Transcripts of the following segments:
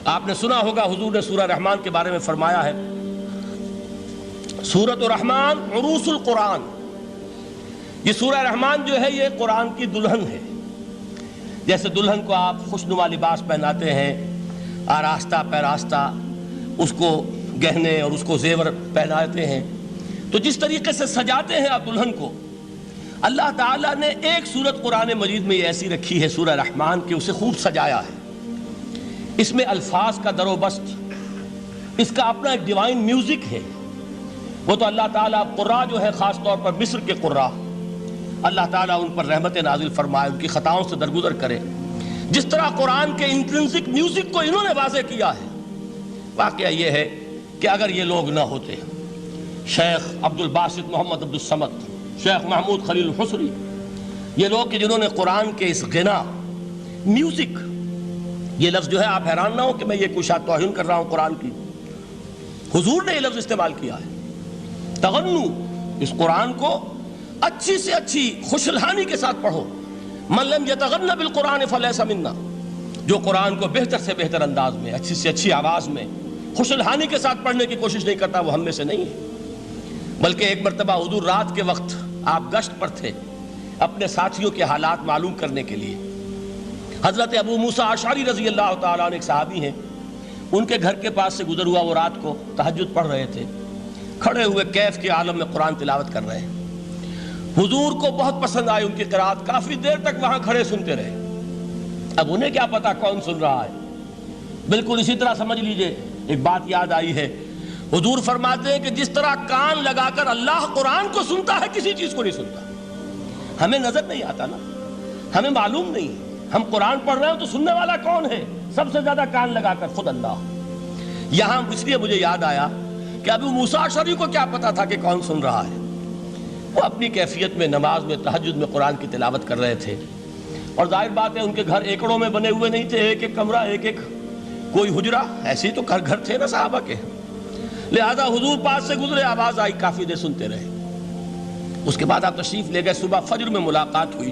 آپ نے سنا ہوگا حضور نے سورہ رحمان کے بارے میں فرمایا ہے، سورۃ الرحمن عروس القرآن، یہ سورہ رحمان جو ہے یہ قرآن کی دلہن ہے۔ جیسے دلہن کو آپ خوشنما لباس پہناتے ہیں، آراستہ پیراستہ اس کو گہنے اور اس کو زیور پہناتے ہیں، تو جس طریقے سے سجاتے ہیں آپ دلہن کو، اللہ تعالیٰ نے ایک سورت قرآن مجید میں یہ ایسی رکھی ہے سورہ رحمان کہ اسے خوب سجایا ہے۔ اس میں الفاظ کا در و بست، اس کا اپنا ایک ڈیوائن میوزک ہے۔ وہ تو اللہ تعالیٰ قراء جو ہے خاص طور پر مصر کے قراء، اللہ تعالیٰ ان پر رحمت نازل فرمائے، ان کی خطاؤں سے درگزر کرے۔ جس طرح قرآن کے انٹرنسک میوزک کو انہوں نے واضح کیا ہے۔ واقعہ یہ ہے کہ اگر یہ لوگ نہ ہوتے، شیخ عبد الباسط محمد عبد الصمد، شیخ محمود خلیل الحصری، یہ لوگ کہ جنہوں نے قرآن کے اس غنا میوزک، یہ لفظ جو ہے آپ حیران نہ ہو کہ میں یہ کوئی شاید توہین کر رہا ہوں قرآن کی، حضور نے یہ لفظ استعمال کیا ہے، تغنو، اس قرآن کو اچھی سے اچھی خوشلحانی کے ساتھ پڑھو۔ من لم یتغن بالقرآن فلیس منا، جو قرآن کو بہتر سے بہتر انداز میں، اچھی سے اچھی آواز میں، خوشلحانی کے ساتھ پڑھنے کی کوشش نہیں کرتا، وہ ہم میں سے نہیں ہے۔ بلکہ ایک مرتبہ حضور رات کے وقت آپ گشت پر تھے اپنے ساتھیوں کے حالات معلوم کرنے کے لیے۔ حضرت ابو موسیٰ اشعری رضی اللہ تعالیٰ عنہ ایک صحابی ہیں، ان کے گھر کے پاس سے گزر ہوا، وہ رات کو تہجد پڑھ رہے تھے، کھڑے ہوئے کیف کے عالم میں قرآن تلاوت کر رہے ہیں۔ حضور کو بہت پسند آئی ان کی قرات، کافی دیر تک وہاں کھڑے سنتے رہے۔ اب انہیں کیا پتا کون سن رہا ہے۔ بالکل اسی طرح سمجھ لیجئے ایک بات یاد آئی ہے، حضور فرماتے ہیں کہ جس طرح کان لگا کر اللہ قرآن کو سنتا ہے، کسی چیز کو نہیں سنتا۔ ہمیں نظر نہیں آتا نا، ہمیں معلوم نہیں ہے، ہم قرآن پڑھ رہے ہیں تو سننے والا کون ہے؟ سب سے زیادہ کان لگا کر خود اللہ۔ یہاں اس لیے مجھے یاد آیا کہ ابو موسیٰ اشعری کو کیا پتا تھا کہ کون سن رہا ہے۔ وہ اپنی کیفیت میں نماز میں تہجد میں قرآن کی تلاوت کر رہے تھے، اور ظاہر بات ہے ان کے گھر ایکڑوں میں بنے ہوئے نہیں تھے، ایک ایک کمرہ، ایک ایک کوئی حجرہ، ایسے ہی تو گھر تھے نا صحابہ کے۔ لہذا حضور پاس سے گزرے، آواز آئی، کافی دیر سنتے رہے۔ اس کے بعد آپ تشریف لے گئے، صبح فجر میں ملاقات ہوئی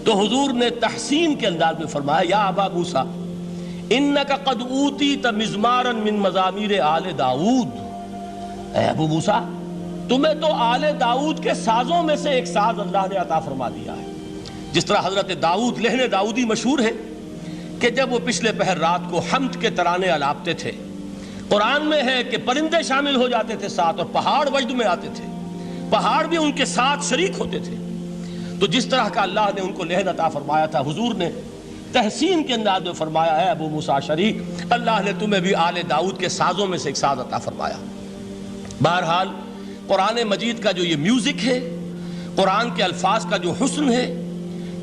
تو حضور نے تحسین کے انداز میں فرمایا، یا ابا موسیٰ انک قد اوتیت مزمارا من مزامیر آل داؤد، اے ابو موسیٰ تمہیں تو آل داؤد کے سازوں میں سے ایک ساز اللہ نے عطا فرما دیا ہے۔ جس طرح حضرت داؤد، لہن داؤدی مشہور ہے کہ جب وہ پچھلے پہر رات کو حمد کے ترانے الاپتے تھے، قرآن میں ہے کہ پرندے شامل ہو جاتے تھے ساتھ، اور پہاڑ وجد میں آتے تھے، پہاڑ بھی ان کے ساتھ شریک ہوتے تھے۔ تو جس طرح کا اللہ نے ان کو لہن عطا فرمایا تھا، حضور نے تحسین کے انداز میں فرمایا ہے ابو موسیٰ اشعری، اللہ نے تمہیں بھی آل داؤد کے سازوں میں سے ایک ساز عطا فرمایا۔ بہرحال قرآن مجید کا جو یہ میوزک ہے، قرآن کے الفاظ کا جو حسن ہے،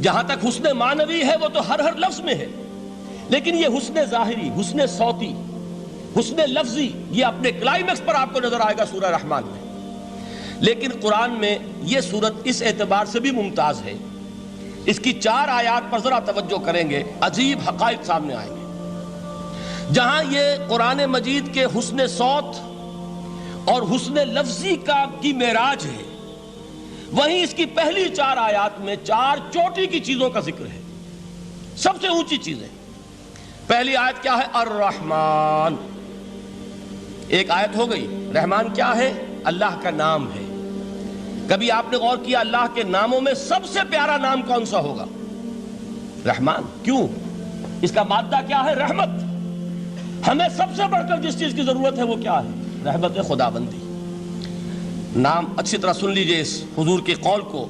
جہاں تک حسن معنوی ہے وہ تو ہر لفظ میں ہے، لیکن یہ حسن ظاہری، حسن صوتی، حسن لفظی، یہ اپنے کلائمیکس پر آپ کو نظر آئے گا سورہ رحمان میں۔ لیکن قرآن میں یہ سورت اس اعتبار سے بھی ممتاز ہے، اس کی 4 آیات پر ذرا توجہ کریں گے، عجیب حقائق سامنے آئیں گے۔ جہاں یہ قرآن مجید کے حسن صوت اور حسن لفظی کی معراج ہے، وہیں اس کی پہلی 4 آیات میں 4 چوٹی کی چیزوں کا ذکر ہے، سب سے اونچی چیزیں۔ پہلی آیت کیا ہے؟ الرحمن، ایک آیت ہو گئی۔ رحمان کیا ہے؟ اللہ کا نام ہے۔ کبھی آپ نے غور کیا اللہ کے ناموں میں سب سے پیارا نام کون سا ہوگا؟ رحمان۔ کیوں؟ اس کا مادہ کیا ہے؟ رحمت۔ ہمیں سب سے بڑھ کر جس چیز کی ضرورت ہے وہ کیا ہے؟ رحمت خداوندی۔ نام اچھی طرح سن لیجئے اس حضور کے قول کو۔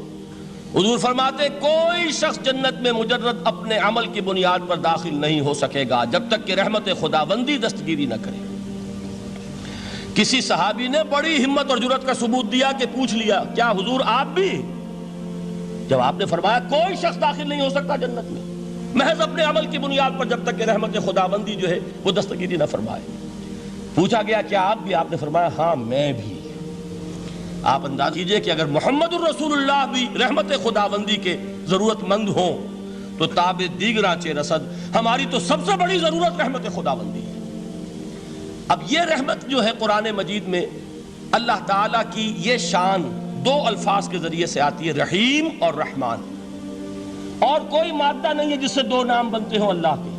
حضور فرماتے کوئی شخص جنت میں مجرد اپنے عمل کی بنیاد پر داخل نہیں ہو سکے گا جب تک کہ رحمت خداوندی دستگیری نہ کرے۔ کسی صحابی نے بڑی ہمت اور جرأت کا ثبوت دیا کہ پوچھ لیا، کیا حضور آپ بھی؟ جب آپ نے فرمایا کوئی شخص داخل نہیں ہو سکتا جنت میں محض اپنے عمل کی بنیاد پر جب تک کہ رحمت خداوندی جو ہے وہ دستگیری نہ فرمائے۔ پوچھا گیا کیا آپ بھی؟ آپ نے فرمایا ہاں میں بھی۔ آپ انداز کیجئے کہ اگر محمد الرسول اللہ بھی رحمت خداوندی کے ضرورت مند ہوں تو تاب دیگراں چہ رسد، ہماری تو سب سے بڑی ضرورت رحمت خداوندی ہے۔ اب یہ رحمت جو ہے قرآن مجید میں اللہ تعالیٰ کی یہ شان 2 الفاظ کے ذریعے سے آتی ہے، رحیم اور رحمان، اور کوئی مادہ نہیں ہے جس سے 2 نام بنتے ہوں اللہ کے۔